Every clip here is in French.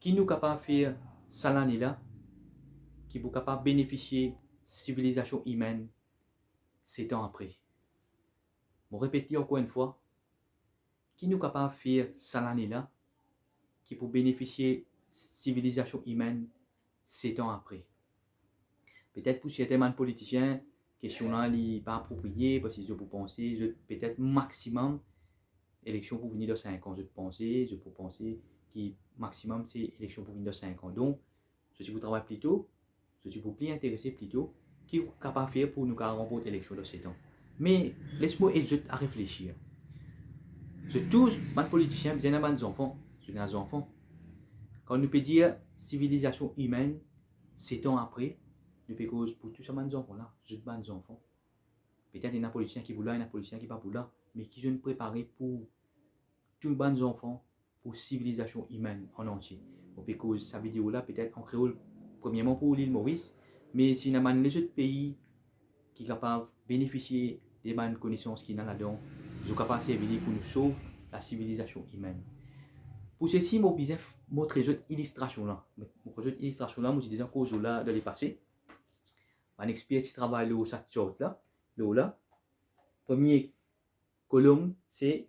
qui nous capable de faire ça l'année là, qui vous capable de bénéficier civilisation humaine 7 ans après. Je répète encore une fois, qui nous capable de faire ça l'année là, qui pour bénéficier civilisation humaine 7 ans après. Peut-être pour certains politiciens, question là n'est pas appropriée parce qu'ils ont pensé peut-être maximum élection pour venir de 5 ans. Je peux penser que maximum c'est élection pour venir de 5 ans. Donc, si vous travaillez plus tôt, si vous plus intéressé plus tôt, qui est capable de faire pour nous remporter l'élection de 7 ans. Mais laisse-moi aider à réfléchir. C'est tous les politiciens, bien avant les enfants, c'est les enfants. Quand nous peut dire civilisation humaine, 7 ans après, nous peut cause pour tous ces enfants là, juste les enfants. Peut-être il y a un politicien qui est là, il y a un politicien qui n'est pas là, mais qui sont préparés pour tous les enfants, pour civilisation humaine en entier. Parce que sa vidéo là, peut-être en créole, premièrement pour l'île Maurice, mais si nous avons les autres pays qui sont capables de bénéficier des bonnes connaissances qui sont là-dedans, ils sont capables de servir pour nous sauver la civilisation humaine. Pour ceci, je vais vous montrer une illustration là. Une illustration là, je déjà cause là de les passer. Un expert qui travaille là, ça sort là, là. Premier colonne, c'est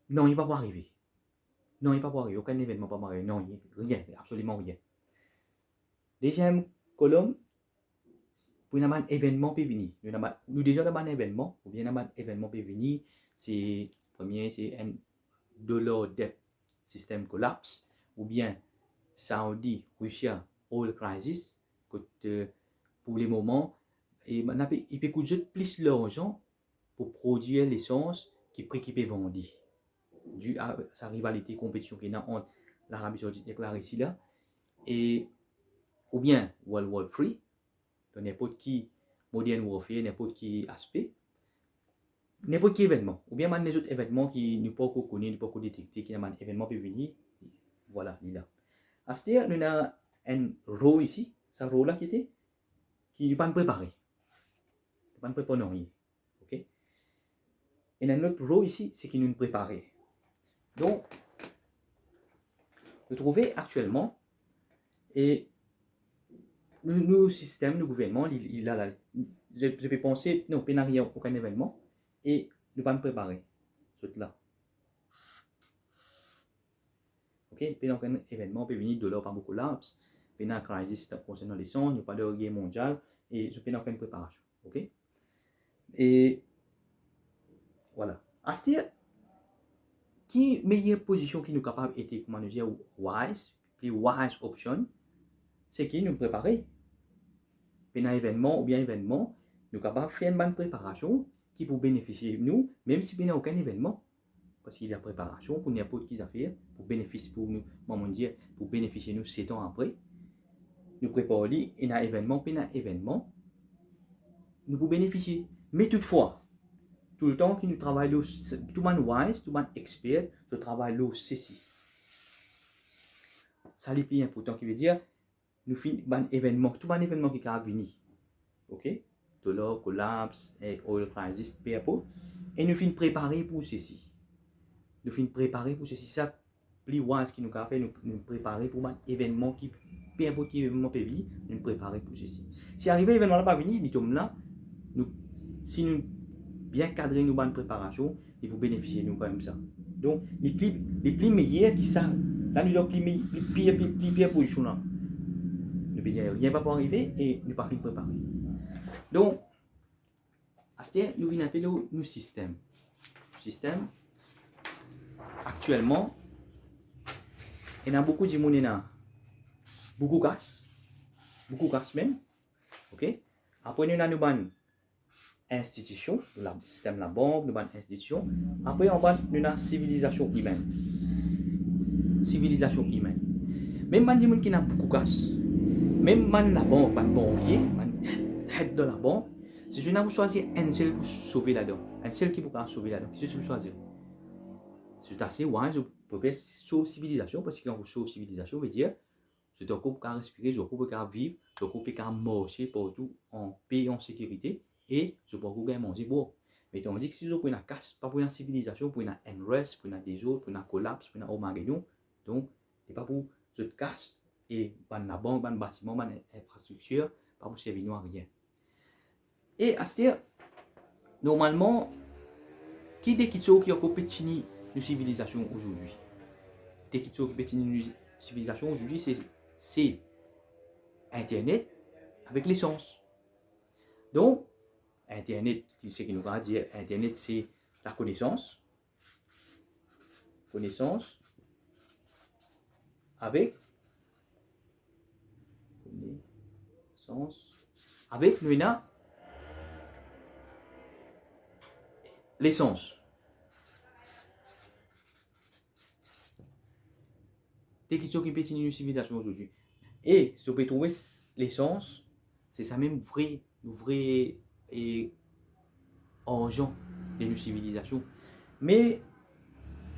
non, il ne va pas arriver. Non, il ne va pas arriver. Aucun événement ne va pas arriver. Non, rien, absolument rien. Deuxième colonne, pour un événement peut venir. Nous déjà avons un événement, ou bien un événement peut venir. C'est premier, c'est un dollar debt system collapse, ou bien Saudi, Russia, oil crisis, pour les moments, et il peut coûter plus l'argent pour produire l'essence qui prix qui peut vendre, dû à sa rivalité, compétition qui est entre l'Arabie Saoudite et la Russie là, et ou bien World War III, dans n'importe qui modern warfare, n'importe qui aspect, n'importe quel événement, ou bien même les autres événements qui ne pas connaître, ne pas détecter, qui un événement peut venir, voilà, il est là. À ce moment, nous avons un rôle ici, ce rôle-là qui n'est pas préparé. Pas préparé rien. Ok? Et un autre rôle ici, c'est qu'il nous préparé. Donc, vous trouvez actuellement, et nos systèmes, nos gouvernements, il a là. Je peux penser, non, il n'y a rien, aucun événement, et nous pas me préparer. C'est là. Ok? Il n'y a aucun événement, peut venir de l'or par beaucoup collapse, il y a une crise concernant les sons, il n'y a pas de guerre mondiale, et je peux aucune préparation. Ok? Et voilà. À ce moment, qui meilleure position qui nous capable était, comment nous dire, wise, plus wise option, c'est qui nous préparer. Puis un événement ou bien événement, nous capable de faire une bonne préparation qui peut bénéficier de nous, même si il n'y a aucun événement. Parce qu'il y a préparation pour n'importe qui affaire, pour bénéficier pour nous, maman dire, pour bénéficier de nous 7 ans après. Nous préparons et un événement, puis un événement, nous pouvons bénéficier. Mais toutefois, tout le temps que nous travaillons, tout le monde wise, tout le monde expert, je travaille là, ceci. Ça est plus important, qui veut dire, nous finissons un événement, tout un événement qui va venir. Ok? Dollar, collapse, et oil crisis, peu importe. Et nous finissons préparer pour ceci. Nous finissons préparer pour ceci. Ça, plus wise qui nous a fait, nous préparer pour un événement qui, peu importe qui événement peut venir, nous préparer pour ceci. Si arrivé l'événement là pas venir, nous là, si nous bien cadrer nos bonnes préparations, il faut bénéficier de nous comme ça. Donc, les plus meilleurs qui ça, là, nous avons plus pire position là. Nous pouvons dire, rien ne va pas arriver et nous ne pas préparer. Donc, à ce moment, nous venons appeler nos systèmes. Système, actuellement, il y a beaucoup de monde, beaucoup de casse même. Ok? Après, nous avons une institution, le système de la banque, nous avons une institution. Après, on va nous avons civilisation humaine. Civilisation humaine. Même les gens qui ont beaucoup de casse, même la banque, les banquiers, les head de la banque, si je n'ai choisi un seul pour sauver là-dedans, un seul qui peut sauver là-dedans, qu'est-ce que je vais choisir? C'est assez wise, je peux sauver civilisation, parce que quand vous sauvez civilisation, veut dire, je dois pouvoir respirer, je dois pouvoir vivre, je dois pouvoir marcher partout en paix, en sécurité, et je dois pouvoir manger bon. Mais on dit que si je prends une casse, pas pour une civilisation, pour une unrest, pour une désordre, pour une collapse, pour une Armageddon, donc C'est pas pour se casse et ban la banque, ban bâtiment, ban infrastructure, pas pour servir nous à rien. Et à ce dire, normalement, qui est qui a compétitionné nos civilisations aujourd'hui? Qui est qui a compétitionné nos civilisations aujourd'hui, c'est Internet avec l'essence. Donc, Internet, ce qui nous va dire, Internet, c'est la connaissance. Connaissance avec nous l'essence. C'est qui s'occupe de une civilisation aujourd'hui. Et si on peut trouver l'essence, c'est ça même vrai et argent de nos civilisations. Mais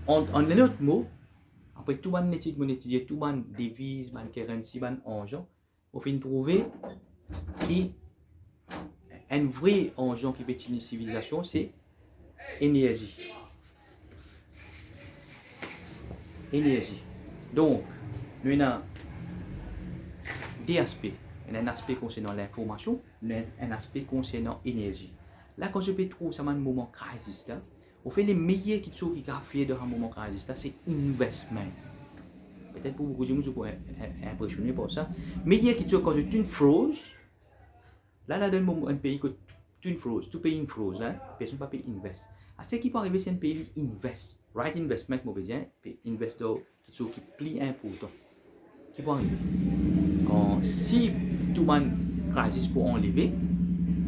en un autre mot, après tout le étude monétisé, tout le devise, le currency, le argent, on fait trouver un vrai argent qui peut une civilisation, c'est énergie. Énergie. Donc, nous avons deux aspects. Il y a un aspect concernant l'information, un aspect concernant l'énergie. Là, quand je peux trouver ça un moment crisis, là, on fait les meilleurs qui sont fait dans un moment crisis, là, c'est investment. Peut-être pour beaucoup de gens, vous êtes impressionnés par ça. Meilleur qui sont quand tu une froze, là, dans un pays que tu une froze, tu payes une froze, là, personne ne peut payer invest. À ce qui peut arriver, c'est un pays qui invest. Right investment, moi, bien, invest dans qui sont qui plie important. Qui peut arriver? Quand si tout le monde crisis pour enlever,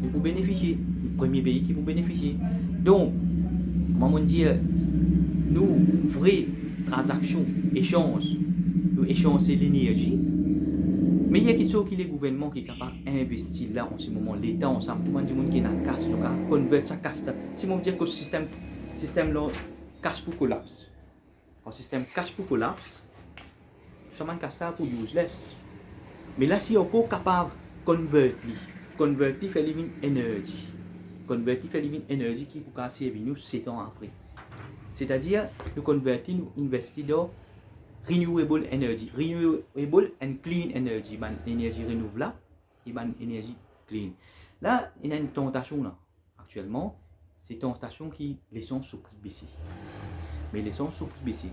il peut bénéficier. Le premier pays qui peut bénéficier. Donc, moi, je dis, nous, vraies transactions, échanges, nous échanger l'énergie. Mais il y a quelque chose qui est le gouvernement qui est capable d'investir là en ce moment, l'État ensemble, tout le monde qui est dans la casse, donc à convertir sa casse là. Si on dit que le système là casse pour collapse, quand le système casse pour collapse, seulement casse ça pour useless. Mais là, si on est capable de convertir fait living énergie, convertir fait living énergie qui peut casser nous 7 ans après. C'est-à-dire, nous convertir, nous investir dans renewable energy, renewable and clean energy, énergie renouvelable et énergie clean. Là, il y a une tentation là, actuellement, c'est une tentation qui l'essence sous prix baissé. Mais l'essence sous prix baissé.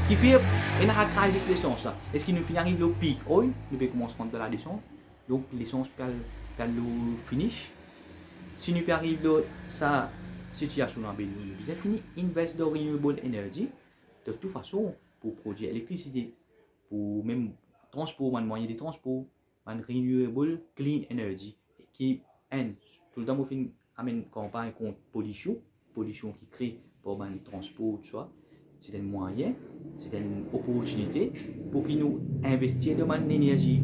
Qui fait, il y a une crise de l'essence là. Est-ce qu'il nous finit arrive au pic oil, nous pouvons commencer à prendre de la descente, donc l'essence peut le finish. Si nous arrive dans sa situation là, nous avons fini invest dans renewable energy. De toute façon, pour produire l'électricité, pour même transport, moyen de transport, renewable clean energy, qui tout le temps, on amène campagne contre pollution qui crée pour le transport, tout ça. C'est un moyen, c'est une opportunité pour qu'ils nous investissent dans l'énergie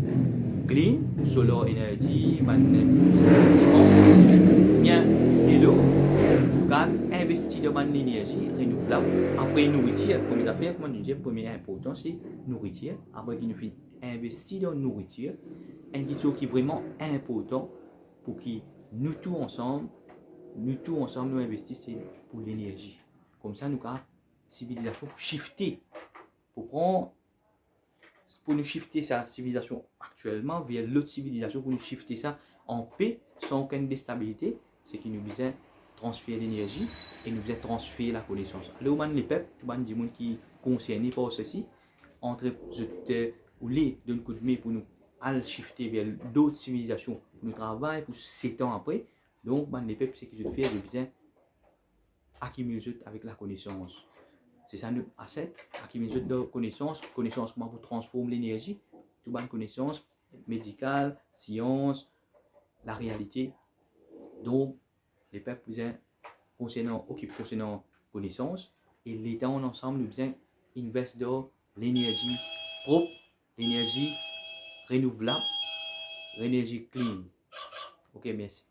clean, solar energy, bien et l'eau. Investir dans l'énergie renouvelable. Après nourriture, première affaire, comme on dit, premier important, c'est nourriture. Après qu'il nous fait investir dans nourriture, une chose qui est vraiment important pour que nous tous ensemble, nous investissons pour l'énergie. Comme ça, nous avons civilisation pour shifter, pour nous shifter sa civilisation actuellement vers l'autre civilisation, pour nous shifter ça en paix, sans aucune déstabilité, c'est qui nous besoin transférer l'énergie et nous faisait transférer la connaissance. Alors, les peuples, tout le monde qui est concerné par ceci, entre ou les d'un coup de main pour nous aller shifter vers d'autres civilisations, pour nous travailler pour 7 ans après. Donc, les peuples, c'est que je fais, je besoin accumuler avec la connaissance. C'est ça, nous, asset, accumuler de connaissance comment pour transformer l'énergie, tout bonne connaissance médicale, science, la réalité. Donc, les peuples concernant connaissance et l'État en ensemble nous besoin investir dans l'énergie propre, l'énergie renouvelable, l'énergie clean. Ok, merci.